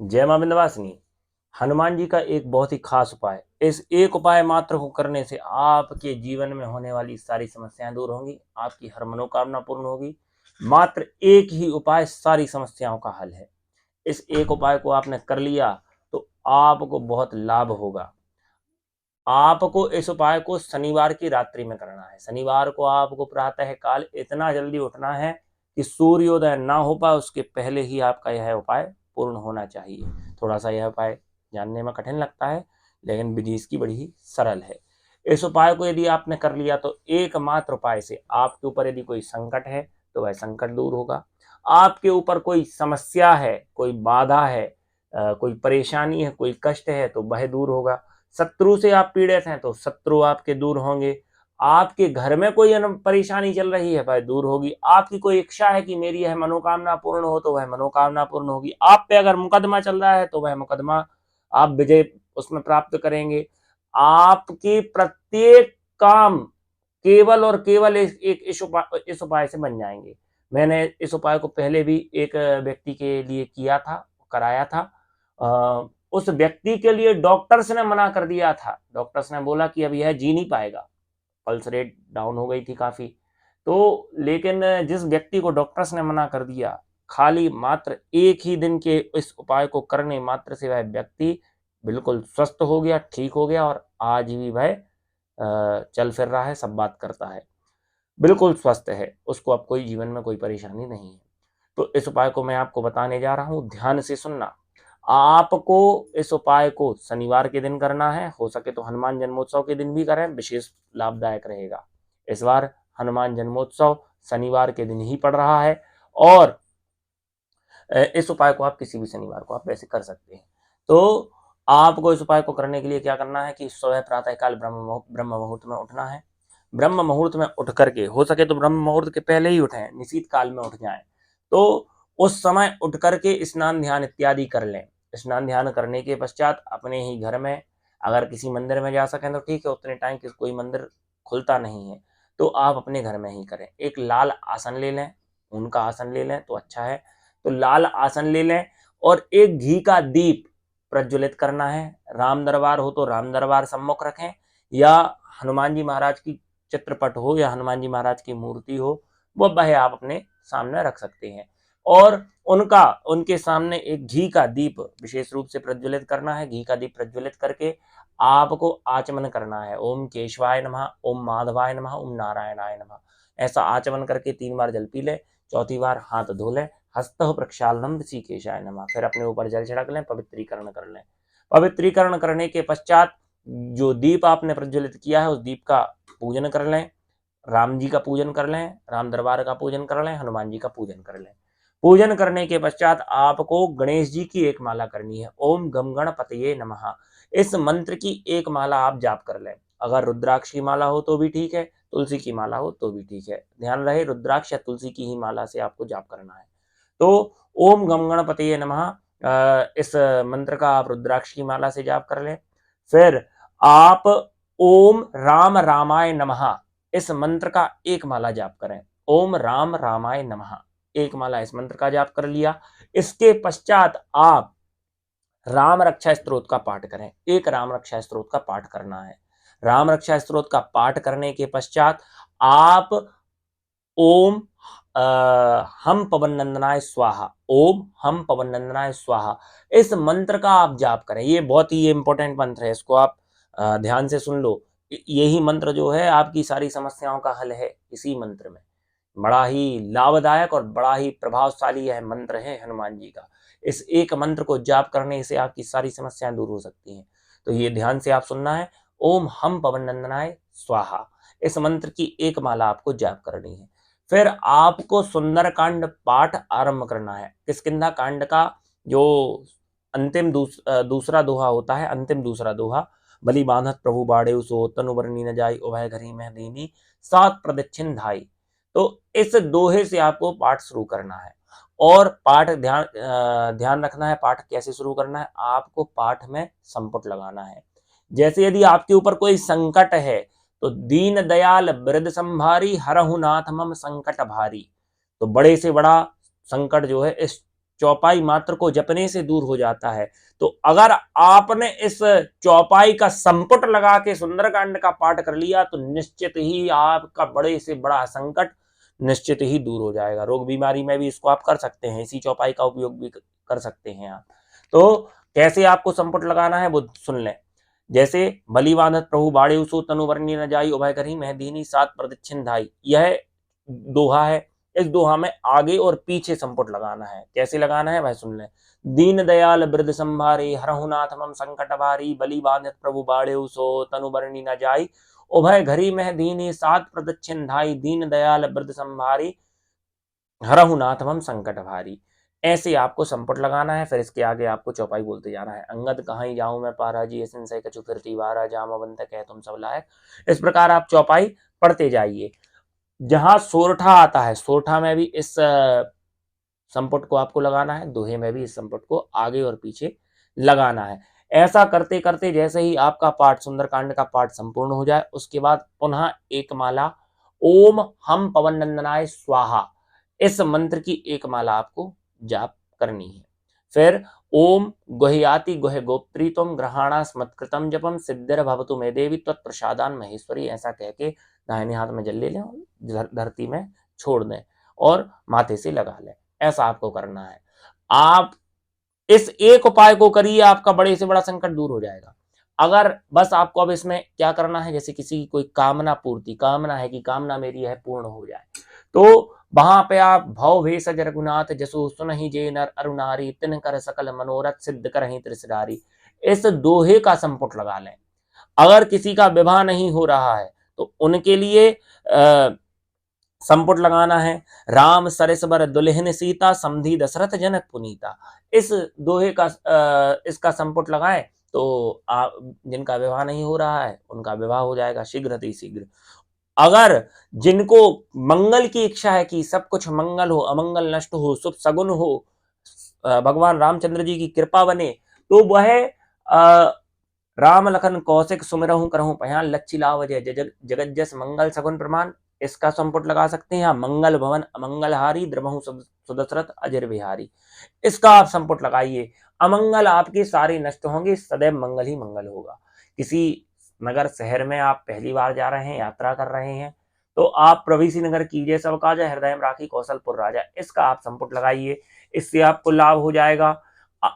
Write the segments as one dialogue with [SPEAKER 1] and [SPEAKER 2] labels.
[SPEAKER 1] जय मां विंध्यवासिनी। हनुमान जी का एक बहुत ही खास उपाय, इस एक उपाय मात्र को करने से आपके जीवन में होने वाली सारी समस्याएं दूर होंगी, आपकी हर मनोकामना पूर्ण होगी। मात्र एक ही उपाय सारी समस्याओं का हल है। इस एक उपाय को आपने कर लिया तो आपको बहुत लाभ होगा। आपको इस उपाय को शनिवार की रात्रि में करना है। शनिवार को आपको प्रातः काल इतना जल्दी उठना है कि सूर्योदय ना हो पाए उसके पहले ही आपका यह उपाय पूर्ण होना चाहिए। थोड़ा सा यह उपाय जानने में कठिन लगता है, लेकिन विधि इसकी बड़ी ही सरल है। इस उपाय को यदि आपने कर लिया तो एकमात्र उपाय से आपके ऊपर यदि कोई संकट है तो वह संकट दूर होगा। आपके ऊपर कोई समस्या है, कोई बाधा है, कोई परेशानी है, कोई कष्ट है तो वह दूर होगा। शत्रु से आप पीड़ित हैं तो शत्रु आपके दूर होंगे। आपके घर में कोई परेशानी चल रही है वह दूर होगी। आपकी कोई इच्छा है कि मेरी यह मनोकामना पूर्ण हो तो वह मनोकामना पूर्ण होगी। आप पे अगर मुकदमा चल रहा है तो वह मुकदमा आप विजय उसमें प्राप्त करेंगे। आपकी प्रत्येक काम केवल और केवल इस उपाय से बन जाएंगे। मैंने इस उपाय को पहले भी एक व्यक्ति के लिए किया था, कराया था। उस व्यक्ति के लिए डॉक्टर्स ने मना कर दिया था। डॉक्टर्स ने बोला कि अब यह जी नहीं पाएगा, पल्स रेट डाउन हो गई थी काफी। तो लेकिन जिस व्यक्ति को डॉक्टर्स ने मना कर दिया, खाली मात्र एक ही दिन के इस उपाय को करने मात्र से वह व्यक्ति बिल्कुल स्वस्थ हो गया, ठीक हो गया और आज भी वह चल फिर रहा है, सब बात करता है, बिल्कुल स्वस्थ है। उसको अब कोई जीवन में कोई परेशानी नहीं है। तो इस उपाय को मैं आपको बताने जा रहा हूं, ध्यान से सुनना। आपको इस उपाय को शनिवार के दिन करना है, हो सके तो हनुमान जन्मोत्सव के दिन भी करें, विशेष लाभदायक रहेगा। इस बार हनुमान जन्मोत्सव शनिवार के दिन ही पड़ रहा है और इस उपाय को आप किसी भी शनिवार को आप वैसे कर सकते हैं। तो आपको इस उपाय को करने के लिए क्या करना है कि सुबह प्रातः काल ब्रह्म मुहूर्त में उठना है। ब्रह्म मुहूर्त में उठ करके, हो सके तो ब्रह्म मुहूर्त के पहले ही उठें, निशीत काल में उठ जाएं। तो उस समय उठ करके स्नान ध्यान इत्यादि कर लें। स्नान ध्यान करने के पश्चात अपने ही घर में, अगर किसी मंदिर में जा सकें तो ठीक है, उतने टाइम कोई मंदिर खुलता नहीं है तो आप अपने घर में ही करें। एक लाल आसन ले लें, उनका आसन ले लें तो अच्छा है। तो लाल आसन ले लें और एक घी का दीप प्रज्वलित करना है। राम दरबार हो तो राम दरबार सम्मुख रखें, या हनुमान जी महाराज की चित्रपट हो या हनुमान जी महाराज की मूर्ति हो, वह आप अपने सामने रख सकते हैं। और उनके सामने एक घी का दीप विशेष रूप से प्रज्वलित करना है। घी का दीप प्रज्वलित करके आपको आचमन करना है। ओम केशवाय नमः, ओम माधवाय नमः, ओम नारायणाय नमः। ऐसा आचमन करके 3 बार जल पी ले, चौथी बार हाथ धो ले। हस्तः प्रक्षालनम ऋषिकेशाय नमः। फिर अपने ऊपर जल छिड़क लें, पवित्रीकरण कर लें। पवित्रीकरण करने के पश्चात जो दीप आपने प्रज्वलित किया है उस दीप का पूजन कर लें। राम जी का पूजन कर लें, राम दरबार का पूजन कर लें, हनुमान जी का पूजन कर लें। पूजन करने के पश्चात आपको गणेश जी की एक माला करनी है। ओम गम गणपतये नमः। इस मंत्र की एक माला आप जाप कर लें। अगर रुद्राक्ष की माला हो तो भी ठीक है, तुलसी की माला हो तो भी ठीक है। ध्यान रहे रुद्राक्ष या तुलसी की ही माला से आपको जाप करना है। तो ओम गम गणपतये नमः, इस मंत्र का आप रुद्राक्ष की माला से जाप कर लें। फिर आप ओम राम रामाय नमः, इस मंत्र का एक माला जाप करें। ओम राम रामाय नमः, एक माला इस मंत्र का जाप कर लिया। इसके पश्चात आप राम रक्षा स्तोत्र का पाठ करें। एक राम रक्षा स्तोत्र का पाठ करना है। राम रक्षा स्तोत्र का पाठ करने के पश्चात आप ओम हम पवन नंदनाय स्वाहा, ओम हम पवन नंदनाय स्वाहा, इस मंत्र का आप जाप करें। ये बहुत ही इंपॉर्टेंट मंत्र है, इसको आप ध्यान से सुन लो। यही मंत्र जो है आपकी सारी समस्याओं का हल है। इसी मंत्र में बड़ा ही लाभदायक और बड़ा ही प्रभावशाली यह मंत्र है हनुमान जी का। इस एक मंत्र को जाप करने से आपकी सारी समस्याएं दूर हो सकती हैं। तो ये ध्यान से आप सुनना है। ओम हम पवन नंदनाय स्वाहा, इस मंत्र की एक माला आपको जाप करनी है। फिर आपको सुंदरकांड पाठ आरंभ करना है। किष्किंधा कांड का जो अंतिम दूसरा दोहा होता है, अंतिम दूसरा दोहा, बलि बांधत प्रभु बाड़े सो तनु बरनी न जाई, उभय घरी में दीनी 7 प्रदक्षिण धाई। तो इस दोहे से आपको पाठ शुरू करना है। और पाठ ध्यान रखना है, पाठ कैसे शुरू करना है। आपको पाठ में संपुट लगाना है। जैसे यदि आपके ऊपर कोई संकट है तो दीन दयाल वृद्ध संभारी, हरहु नाथ मम संकट भारी। तो बड़े से बड़ा संकट जो है इस चौपाई मात्र को जपने से दूर हो जाता है। तो अगर आपने इस चौपाई का संपुट लगा के सुंदरकांड का पाठ कर लिया तो निश्चित ही आपका बड़े से बड़ा संकट निश्चित ही दूर हो जाएगा। रोग बीमारी में भी इसको आप कर सकते हैं, इसी चौपाई का उपयोग भी कर सकते हैं आप। तो कैसे आपको संपुट लगाना है वो सुन लें। जैसे बलि बांधत प्रभु बाड़े उसो तनु वर्णी न जाई उभय करी मेहदीनी सात प्रदक्षिण धाई, यह दोहा है। इस दोहा में आगे और पीछे संपुट लगाना है। कैसे लगाना है भाई सुन लें। दीन दयाल वृद्ध संभारे हरहु नाथ मम संकट भारी, बलि बांधत प्रभु बाड़े सो तनु वर्णी न जाई उभय घरी मेहदीनी सात प्रदक्षिण धाई, दीन दयाल वृद्ध संभारी हरहु नाथ मम संकट भारी। ऐसे आपको संपुट लगाना है। फिर इसके आगे आपको चौपाई बोलते जाना है। अंगद कहीं जाऊं मैं पारा जी संशय कछु फिरती वारा जामवंत कह तुम सब लायक। इस प्रकार आप चौपाई पढ़ते जाइए। जहां सोरठा आता है, सोरठा में भी इस संपुट को आपको लगाना है, दोहे में भी इस संपुट को आगे और पीछे लगाना है। ऐसा करते करते जैसे ही आपका पाठ सुंदरकांड का पाठ संपूर्ण हो जाए उसके बाद पुनः एक माला ओम हम पवन नंदनाय स्वाहा, इस मंत्र की एक माला आपको जाप करनी है। फिर ओम गुह्याति गुह गोप्त्रीतम ग्रहाणा स्मत्कृतम जपम सिद्धिर भवतु मे देवी तत्प्रसादान महेश्वरी, ऐसा कह के दाहिने हाथ में जल ले लें, धरती में छोड़ दें और माथे से लगा लें। ऐसा आपको करना है। आप इस एक उपाय को करिए, आपका बड़े से बड़ा संकट दूर हो जाएगा। अगर बस आपको अब इसमें क्या करना है, जैसे किसी की कोई कामना पूर्ति, कामना है कि कामना मेरी है पूर्ण हो जाए, तो वहां पे आप भव भेष रघुनाथ जसु सुनहि जे नर अरुणारी, तिन कर सकल मनोरथ सिद्ध करहि त्रिसरारी, इस दोहे का संपुट लगा लें। अगर किसी का विवाह नहीं हो रहा है तो उनके लिए संपुट लगाना है। राम सरस बर दुल्हन सीता समधी दशरथ जनक पुनीता, इस दोहे का इसका संपुट लगाएं तो जिनका विवाह नहीं हो रहा है उनका विवाह हो जाएगा शीघ्र ही शीघ्र। अगर जिनको मंगल की इच्छा है कि सब कुछ मंगल हो, अमंगल नष्ट हो, शुभ सगुन हो, भगवान रामचंद्र जी की कृपा बने, तो वह राम लखन कौशिक सुमिरहु करहु पयान लच्छी लाव जय जगत जस मंगल सगुन प्रमाण, इसका संपुट लगा सकते हैं। मंगल भवन अमंगलहारी द्रवहु सुदशरथ अजर बिहारी, इसका आप संपुट लगाइए। अमंगल आपके सारे नष्ट होंगे, सदैव मंगल ही मंगल होगा। किसी नगर शहर में आप पहली बार जा रहे हैं, यात्रा कर रहे हैं, तो आप प्रवेशी नगर कीजिए सब काजा हृदय में राखी कौशलपुर राजा, इसका आप संपुट लगाइए, इससे आपको लाभ हो जाएगा।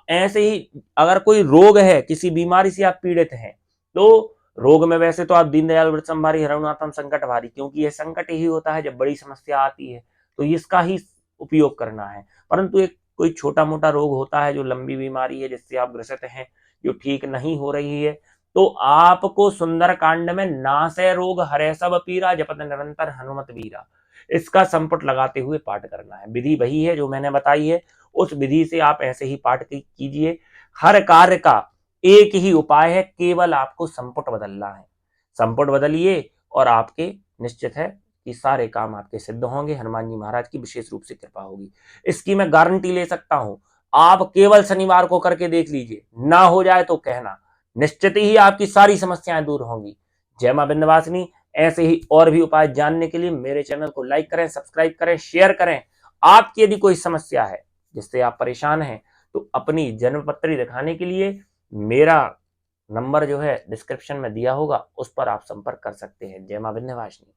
[SPEAKER 1] ऐसे ही अगर कोई रोग है, किसी बीमारी से आप पीड़ित हैं, तो रोग में वैसे तो आप दीनदयाल वृत्त संभारी हरहुनाथम संकट भारी, क्योंकि यह संकट ही होता है जब बड़ी समस्या आती है, तो इसका ही उपयोग करना है। परंतु एक कोई छोटा मोटा रोग होता है जो लंबी बीमारी है जिससे आप ग्रसित हैं, जो ठीक नहीं हो रही है, तो आपको सुंदरकांड में नासै रोग हरै सब पीरा जपत निरंतर हनुमत वीरा, इसका संपुट लगाते हुए पाठ करना है। विधि वही है जो मैंने बताई है, उस विधि से आप ऐसे ही पाठ कीजिए। हर कार्य का एक ही उपाय है, केवल आपको संपुट बदलना है। संपुट बदलिए और आपके निश्चित है कि सारे काम आपके सिद्ध होंगे। हनुमान जी महाराज की विशेष रूप से कृपा होगी, इसकी मैं गारंटी ले सकता हूं। आप केवल शनिवार को करके देख लीजिए, ना हो जाए तो कहना, निश्चित ही आपकी सारी समस्याएं दूर होंगी। जय मां विंध्यवासिनी। ऐसे ही और भी उपाय जानने के लिए मेरे चैनल को लाइक करें, सब्सक्राइब करें, शेयर करें। आपकी यदि कोई समस्या है जिससे आप परेशान हैं तो अपनी जन्मपत्री दिखाने के लिए मेरा नंबर जो है डिस्क्रिप्शन में दिया होगा, उस पर आप संपर्क कर सकते हैं। जय मां विंध्यवासिनी।